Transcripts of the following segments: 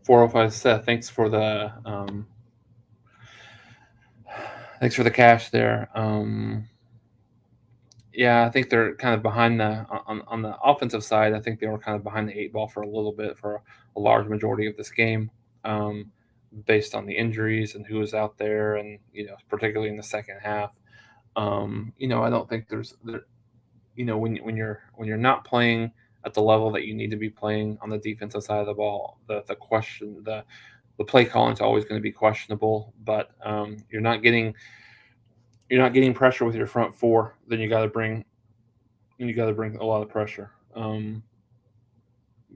405 Seth, thanks for the cash there. Yeah, I think they're kind of behind on the offensive side. I think they were kind of behind the eight ball for a little bit for a large majority of this game, um, based on the injuries and who was out there, and particularly in the second half. I don't think there. When you're not playing at the level that you need to be playing on the defensive side of the ball, the play calling is always going to be questionable. But you're not getting pressure with your front four. Then you got to bring a lot of pressure.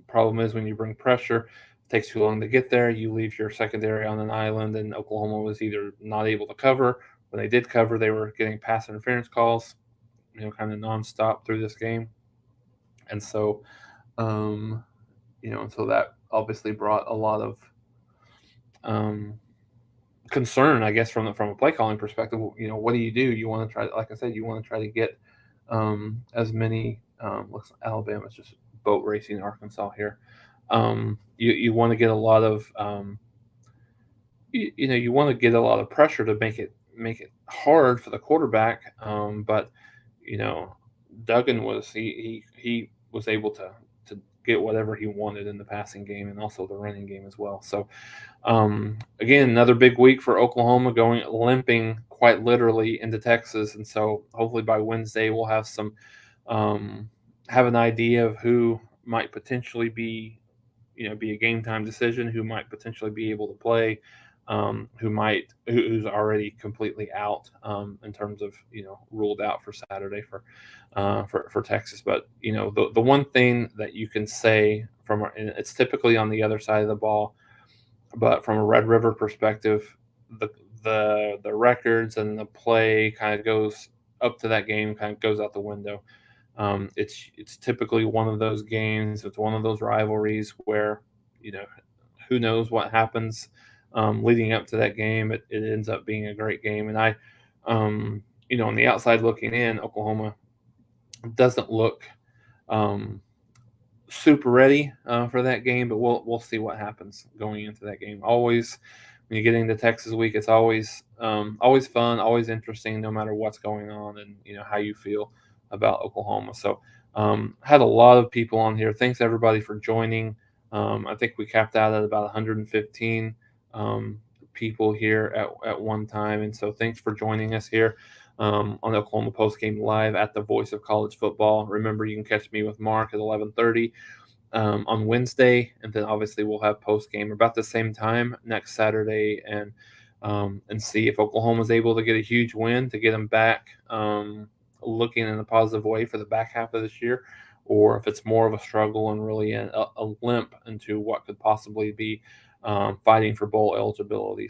Problem is when you bring pressure, it takes too long to get there. You leave your secondary on an island, and Oklahoma was either not able to cover. When they did cover, they were getting pass interference calls, kind of nonstop through this game. And um, so that obviously brought a lot of um, concern, I guess, from a play calling perspective. What do? You want to try, like I said, you want to try to get as many. Looks Alabama's just boat racing Arkansas here. You want to get a lot of you want to get a lot of pressure to make it hard for the quarterback. But you know, Duggan he was able to get whatever he wanted in the passing game and also the running game as well. So again, another big week for Oklahoma, going limping quite literally into Texas, and so hopefully by Wednesday we'll um, have an idea of who might potentially be a game time decision, who might potentially be able to play, who's already completely out, in terms of ruled out for Saturday for Texas. But the one thing that you can say and it's typically on the other side of the ball, but from a Red River perspective, the the records and the play kind of goes up to that game, kind of goes out the window. It's typically one of those games. It's one of those rivalries where you know who knows what happens leading up to that game. It ends up being a great game, and on the outside looking in, Oklahoma doesn't look um, super ready for that game, but we'll see what happens going into that game. Always, when you get into Texas week, it's always fun, always interesting, no matter what's going on and how you feel about Oklahoma. So had a lot of people on here. Thanks everybody for joining. I think we capped out at about 115 people here at one time, and so thanks for joining us here on the Oklahoma Post Game Live at the Voice of College Football. Remember, you can catch me with Mark at 11:30 on Wednesday, and then obviously we'll have post game about the same time next Saturday, and see if Oklahoma is able to get a huge win to get them back looking in a positive way for the back half of this year, or if it's more of a struggle and really a limp into what could possibly be fighting for bowl eligibility.